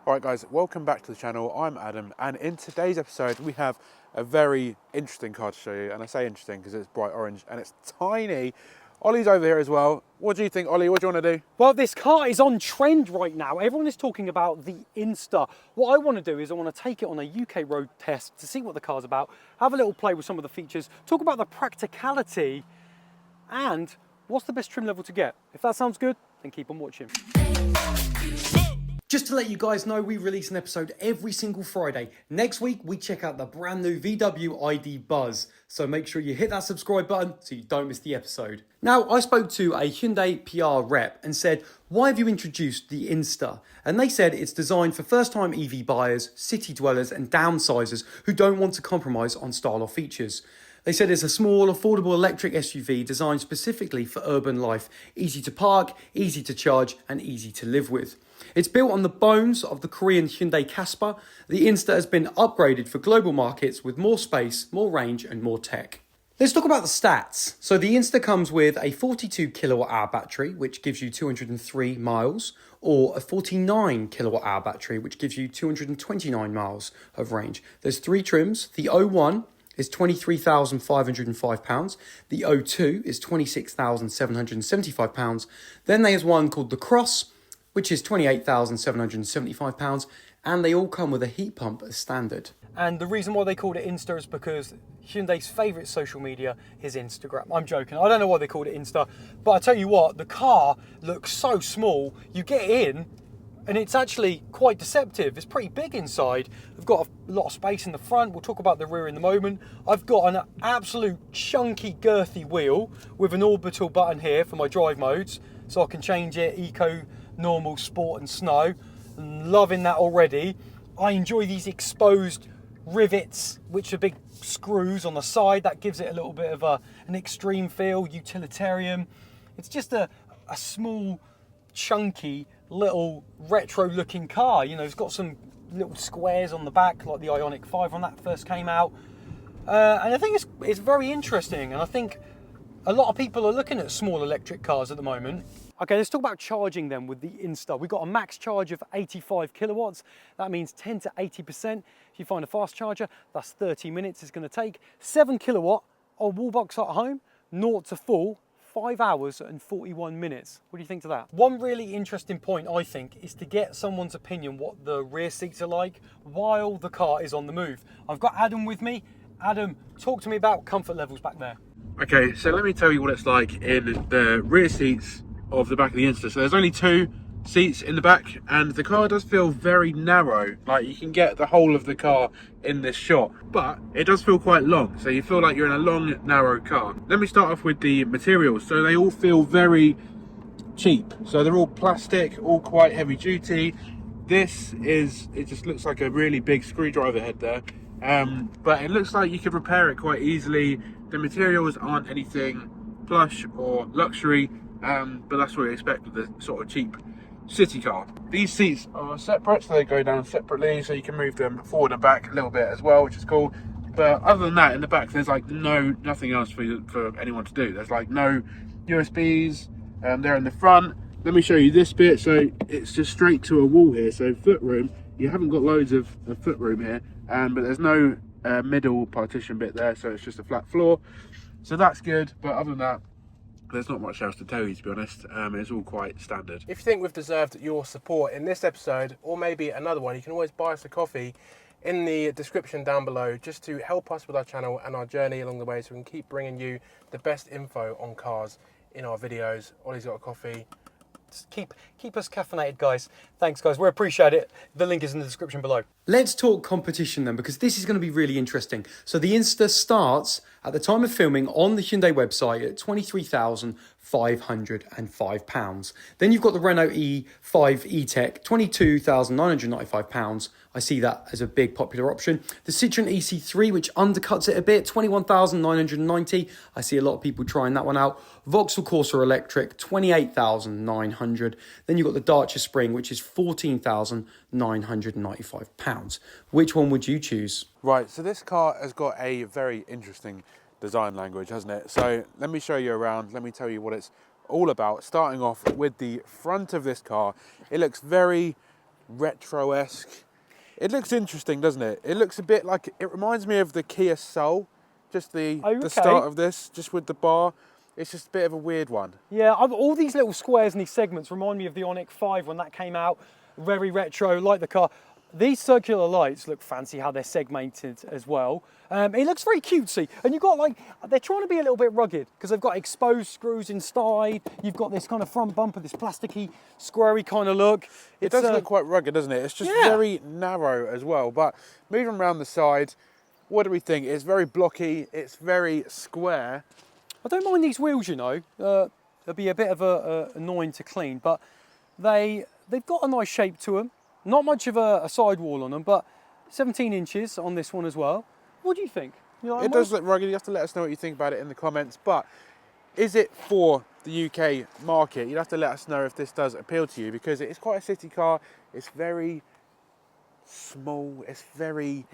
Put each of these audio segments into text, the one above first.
Alright guys, welcome back to the channel. I'm Adam, and in today's episode we have a very interesting car to show you. And I say interesting because it's bright orange and it's tiny. Ollie's over here as well. What do you think, Ollie? What do you want to do? Well, this car is on trend right now. Everyone is talking about the Inster. What I want to do is I want to take it on a UK road test to see what the car's about, have a little play with some of the features, talk about the practicality, and what's the best trim level to get. If that sounds good, then keep on watching. Just to let you guys know, we release an episode every single Friday. Next week, we check out the brand new VW ID Buzz. So make sure you hit that subscribe button so you don't miss the episode. Now, I spoke to a Hyundai PR rep and said, why have you introduced the Inster? And they said it's designed for first-time EV buyers, city dwellers and downsizers who don't want to compromise on style or features. They said it's a small, affordable electric SUV designed specifically for urban life, easy to park, easy to charge and easy to live with. It's built on the bones of the Korean Hyundai Casper. The Inster has been upgraded for global markets with more space, more range and more tech. Let's talk about the stats. So the Inster comes with a 42 kilowatt hour battery, which gives you 203 miles, or a 49 kilowatt hour battery, which gives you 229 miles of range. There's three trims. The O1 is £23,505. The O2 is £26,775. Then there's one called the Cross, which is £28,775, and they all come with a heat pump as standard. And the reason why they called it Insta is because Hyundai's favourite social media is Instagram. I'm joking, I don't know why they called it Insta, but I tell you what, the car looks so small. You get in, and it's actually quite deceptive. It's pretty big inside. I've got a lot of space in the front. We'll talk about the rear in a moment. I've got an absolute chunky, girthy wheel with an orbital button here for my drive modes, so I can change it eco, normal, sport and snow. Loving that already. I enjoy these exposed rivets, which are big screws on the side. That gives it a little bit of an extreme feel, utilitarian. It's just a small, chunky, little retro looking car. You know, it's got some little squares on the back like the Ioniq 5 when that first came out. And I think it's very interesting, and I think a lot of people are looking at small electric cars at the moment. Okay, let's talk about charging then with the Insta. We've got a max charge of 85 kilowatts. That means 10 to 80%. If you find a fast charger, that's 30 minutes it's going to take. 7 kilowatt on wall box at home, 0 to full, 5 hours and 41 minutes. What do you think to that? One really interesting point, I think, is to get someone's opinion what the rear seats are like while the car is on the move. I've got Adam with me. Adam, talk to me about comfort levels back there. Okay, so let me tell you what it's like in the rear seats of the back of the Insta. So there's only two seats in the back, and the car does feel very narrow. Like, you can get the whole of the car in this shot, but it does feel quite long, so you feel like you're in a long, narrow car. Let me start off with the materials. So they all feel very cheap. So they're all plastic, all quite heavy duty. It just looks like a really big screwdriver head there, but it looks like you could repair it quite easily. The materials aren't anything plush or luxury, but that's what you expect with a sort of cheap city car. These seats are separate, so they go down separately, so you can move them forward and back a little bit as well, which is cool. But other than that, in the back there's like nothing else for anyone to do. There's like no USBs. They're in the front. Let me show you this bit. So it's just straight to a wall here, so foot room. You haven't got loads of foot room here, but there's no middle partition bit there, so it's just a flat floor, so that's good. But other than that, there's not much else to tell you, to be honest. It's all quite standard. If you think we've deserved your support in this episode, or maybe another one, you can always buy us a coffee in the description down below, just to help us with our channel and our journey along the way, so we can keep bringing you the best info on cars in our videos. Ollie's got a coffee. Just keep us caffeinated, guys. Thanks, guys. We appreciate it. The link is in the description below. Let's talk competition then, because this is going to be really interesting. So the Insta starts at the time of filming on the Hyundai website at £23,505. Then you've got the Renault E5 E-Tech, £22,995. I see that as a big popular option. The Citroen EC3, which undercuts it a bit, £21,990. I see a lot of people trying that one out. Vauxhall Corsa Electric, £28,900. Then you've got the Dacia Spring, which is £14,995. Which one would you choose? Right, so this car has got a very interesting design language, hasn't it? So let me show you around. Let me tell you what it's all about. Starting off with the front of this car, it looks very retro-esque. It looks interesting, doesn't it? It looks a bit like, it reminds me of the Kia Soul, just the start of this, just with the bar. It's just a bit of a weird one. Yeah, all these little squares and these segments remind me of the Ioniq 5 when that came out. Very retro, like the car. These circular lights look fancy how they're segmented as well. It looks very cutesy. And you've got like, they're trying to be a little bit rugged because they've got exposed screws inside. You've got this kind of front bumper, this plasticky, squarey kind of look. It does look quite rugged, doesn't it? It's just very narrow as well. But moving around the side, what do we think? It's very blocky, it's very square. I don't mind these wheels, you know. They'll be a bit of annoying to clean, but they've got a nice shape to them. Not much of a sidewall on them, but 17 inches on this one as well. What do you think? You like it does look rugged. You have to let us know what you think about it in the comments. But is it for the UK market? You'd have to let us know if this does appeal to you, because it's quite a city car. It's very small, it's very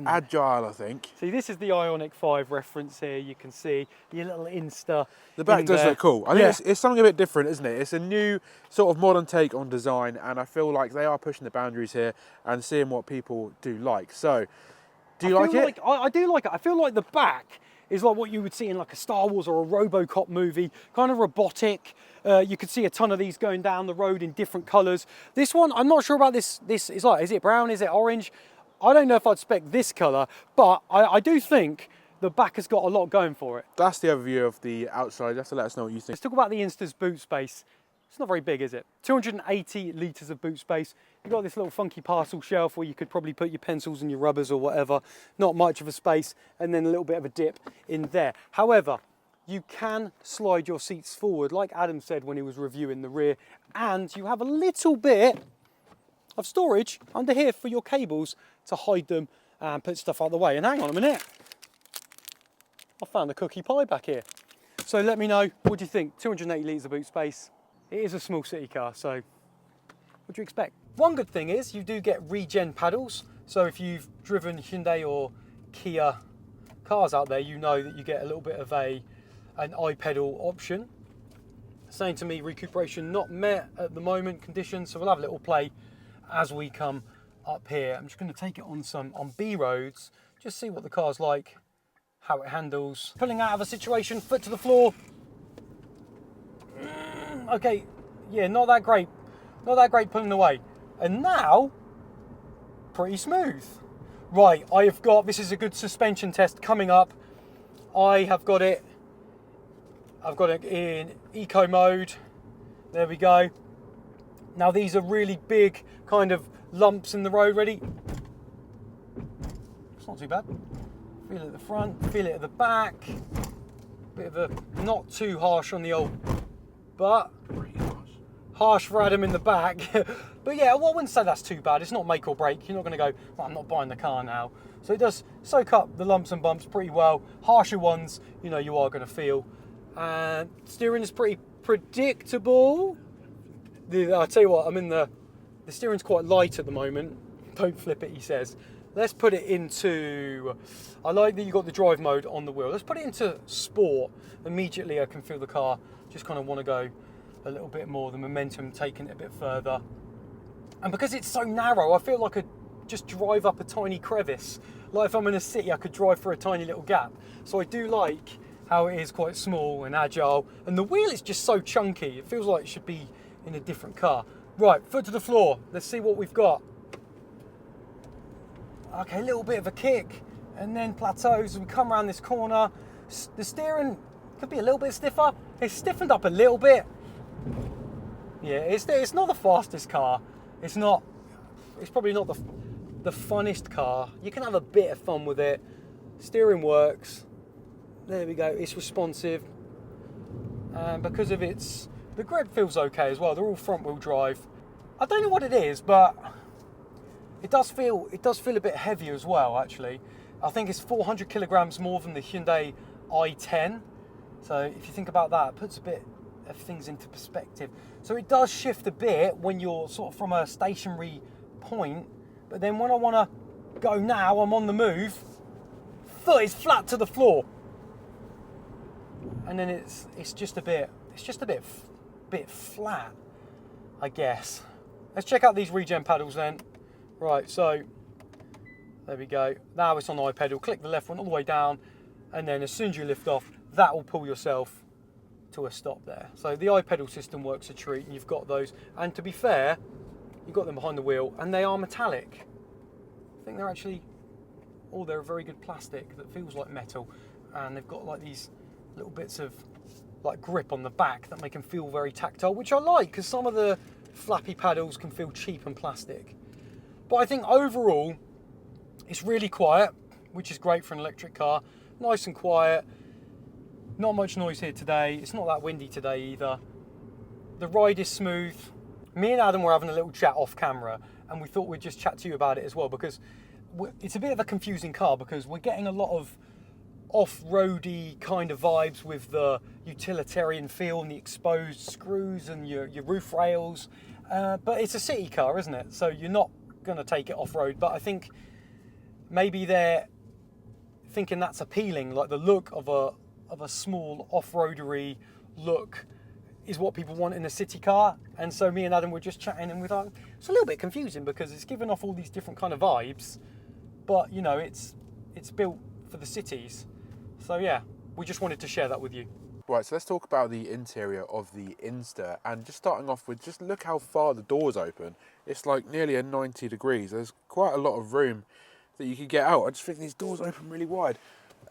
agile, I think. See, this is the Ioniq 5 reference here. You can see your little Insta. The back does look cool. I think it's something a bit different, isn't it? It's a new sort of modern take on design, and I feel like they are pushing the boundaries here and seeing what people do like. So, do you like it? I do like it. I feel like the back is like what you would see in like a Star Wars or a RoboCop movie, kind of robotic. You could see a ton of these going down the road in different colours. This one, I'm not sure about this. This is like, is it brown? Is it orange? I don't know if I'd spec this colour, but I do think the back has got a lot going for it. That's the overview of the outside. You have to let us know what you think. Let's talk about the Insta's boot space. It's not very big, is it? 280 litres of boot space. You've got this little funky parcel shelf where you could probably put your pencils and your rubbers or whatever. Not much of a space, and then a little bit of a dip in there. However, you can slide your seats forward, like Adam said when he was reviewing the rear, and you have a little bit of storage under here for your cables to hide them and put stuff out of the way. And hang on a minute, I found a cookie pie back here. So let me know, what do you think? 280 litres of boot space. It is a small city car, so what do you expect? One good thing is you do get regen paddles. So if you've driven Hyundai or Kia cars out there, you know that you get a little bit of an iPedal option. Saying to me, recuperation not met at the moment conditions, so we'll have a little play as we come up here. I'm just going to take it on B roads, just see what the car's like, how it handles. Pulling out of a situation, foot to the floor. Okay, yeah, not that great pulling away. And now, pretty smooth. Right, this is a good suspension test coming up. I've got it in eco mode. There we go. Now these are really big kind of lumps in the road. Ready? It's not too bad. Feel it at the front, feel it at the back. Bit of a, not too harsh on the old, but harsh for Adam in the back. But yeah, well, I wouldn't say that's too bad. It's not make or break. You're not going to go, well, I'm not buying the car now. So it does soak up the lumps and bumps pretty well. Harsher ones, you know, you are going to feel. And steering is pretty predictable. I'll tell you what, the steering's quite light at the moment. Don't flip it, he says. Let's put it into, I like that you got the drive mode on the wheel. Let's put it into sport. Immediately I can feel the car just kind of want to go a little bit more, the momentum taking it a bit further. And because it's so narrow, I feel like I could just drive up a tiny crevice. Like if I'm in a city, I could drive through a tiny little gap. So I do like how it is quite small and agile. And the wheel is just so chunky. It feels like it should be in a different car. Right, foot to the floor. Let's see what we've got. Okay, a little bit of a kick and then plateaus. We come around this corner. The steering could be a little bit stiffer. It's stiffened up a little bit. Yeah, it's not the fastest car. It's probably not the funnest car. You can have a bit of fun with it. Steering works. There we go. It's responsive. And because of the grip feels okay as well. They're all front wheel drive. I don't know what it is, but it does feel a bit heavier as well, actually. I think it's 400 kilograms more than the Hyundai i10. So if you think about that, it puts a bit of things into perspective. So it does shift a bit when you're sort of from a stationary point, but then when I want to go now, I'm on the move, foot is flat to the floor. And then it's just a bit flat, I guess. Let's check out these regen pedals then. Right, so there we go. Now it's on the I pedal. Click the left one all the way down, and then as soon as you lift off, that will pull yourself to a stop there. So the I pedal system works a treat, and you've got those. And to be fair, you've got them behind the wheel, and they are metallic. I think they're actually, they're a very good plastic that feels like metal, and they've got like these little bits of like grip on the back that make them feel very tactile, which I like, because some of the flappy paddles can feel cheap and plastic. But I think overall, it's really quiet, which is great for an electric car. Nice and quiet. Not much noise here today. It's not that windy today either. The ride is smooth. Me and Adam were having a little chat off camera, and we thought we'd just chat to you about it as well, because it's a bit of a confusing car, because we're getting a lot of off-roady kind of vibes with the utilitarian feel and the exposed screws and your roof rails. But it's a city car, isn't it? So you're not going to take it off-road. But I think maybe they're thinking that's appealing, like the look of a small off-roadery look is what people want in a city car. And so me and Adam were just chatting, and we thought it's a little bit confusing because it's giving off all these different kind of vibes, but you know, it's built for the cities. So yeah, we just wanted to share that with you. Right, so let's talk about the interior of the Inster, and just starting off with, just look how far the doors open. It's like nearly a 90 degrees. There's quite a lot of room that you could get out. I just think these doors open really wide.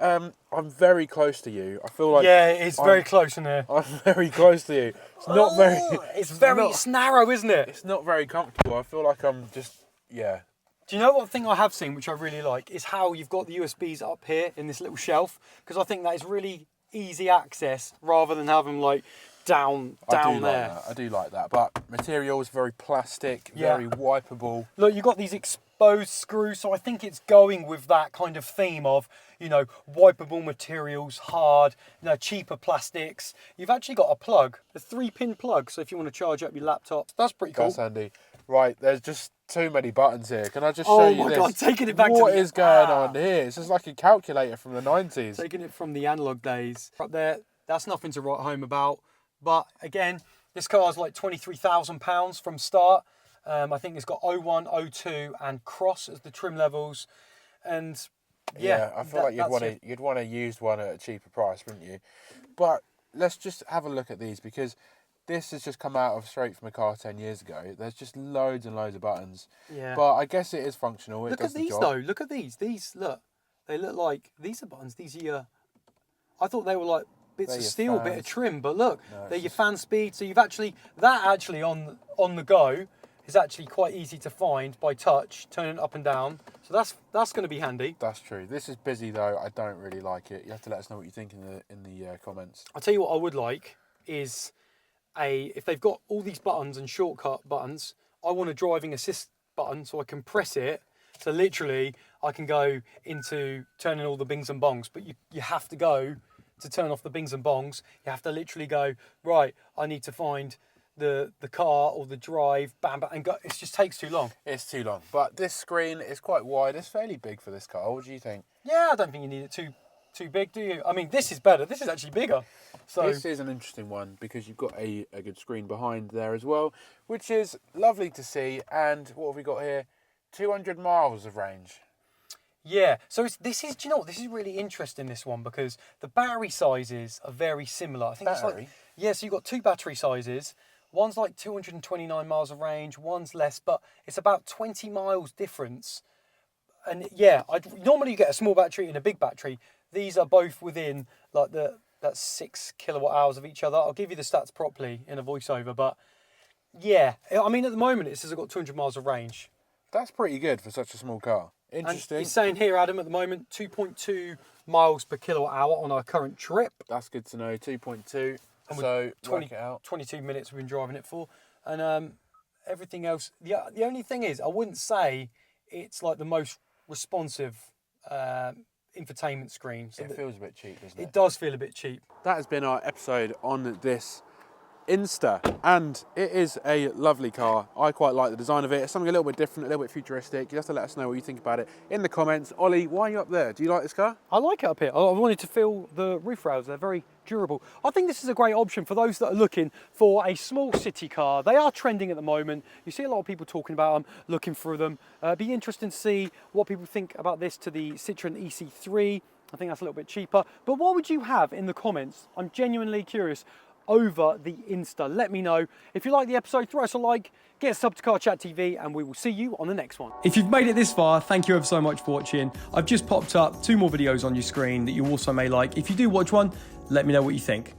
I'm very close to you. I feel like it's very close in here. I'm very close to you. It's not very. It's narrow, isn't it? It's not very comfortable. I feel like I'm just Do you know what thing I have seen, which I really like, is how you've got the USBs up here in this little shelf, because I think that is really easy access rather than have them like down there. I do like that, but material is very plastic, very wipeable. Look, you've got these exposed screws, so I think it's going with that kind of theme of, you know, wipeable materials, hard, you know, cheaper plastics. You've actually got a plug, a 3-pin plug, so if you want to charge up your laptop, that's pretty cool. That's handy. Right, there's just too many buttons here. Can I just show you this? Oh my God, taking it back What is going on here? It's just like a calculator from the 90s. Taking it from the analog days. Up there, that's nothing to write home about. But again, this car's like £23,000 from start. I think it's got 01, 02 and Cross as the trim levels. And yeah, I feel like you'd want a used one at a cheaper price, wouldn't you? But let's just have a look at these, because this has just come out of straight from a car 10 years ago. There's just loads and loads of buttons. Yeah. But I guess it is functional. Look at these though. Look at these. These, look. They look like, these are buttons. These are your, I thought they were like bits of steel, bit of trim, but look, they're your fan speed. So you've actually, that actually on the go is actually quite easy to find by touch, turning it up and down. So that's going to be handy. That's true. This is busy though. I don't really like it. You have to let us know what you think in the comments. I'll tell you what I would like is if they've got all these buttons and shortcut buttons, I want a driving assist button so I can press it. So literally I can go into turning all the bings and bongs, but you have to go to turn off the bings and bongs. You have to literally go, right, I need to find the car or the drive, bam, bam, and go. It just takes too long. It's too long. But this screen is quite wide. It's fairly big for this car. What do you think? Yeah, I don't think you need it too big, do you? I mean, this is better. This is actually bigger. So this is an interesting one because you've got a good screen behind there as well, which is lovely to see. And what have we got here? 200 miles of range. Yeah, so this is, do you know what, this is really interesting, this one, because the battery sizes are very similar. I think it's like, yeah, so you've got two battery sizes. One's like 229 miles of range, one's less, but it's about 20 miles difference. And yeah, normally you get a small battery and a big battery. These are both within like that's 6 kilowatt hours of each other. I'll give you the stats properly in a voiceover, but yeah, I mean, at the moment it says I've got 200 miles of range. That's pretty good for such a small car. Interesting. And he's saying here, Adam, at the moment, 2.2 miles per kilowatt hour on our current trip. That's good to know, 2.2. And so, work it out. 22 minutes we've been driving it for. And everything else, the only thing is, I wouldn't say it's like the most responsive infotainment screen. So it feels a bit cheap, doesn't it? It does feel a bit cheap. That has been our episode on this Inster, and it is a lovely car. I quite like the design of it. It's something a little bit different, a little bit futuristic. You have to let us know what you think about it in the comments. Ollie, why are you up there? Do you like this car? I like it up here. I wanted to feel the roof rails. They're very durable. I think this is a great option for those that are looking for a small city car. They are trending at the moment. You see a lot of people talking about them, looking through them. Be interesting to see what people think about this to the Citroen EC3. I think that's a little bit cheaper. But what would you have in the comments? I'm genuinely curious over the Insta. Let me know. If you like the episode, throw us a like, get a sub to Car Chat TV, and we will see you on the next one. If you've made it this far, thank you ever so much for watching. I've just popped up 2 more videos on your screen that you also may like. If you do watch one, let me know what you think.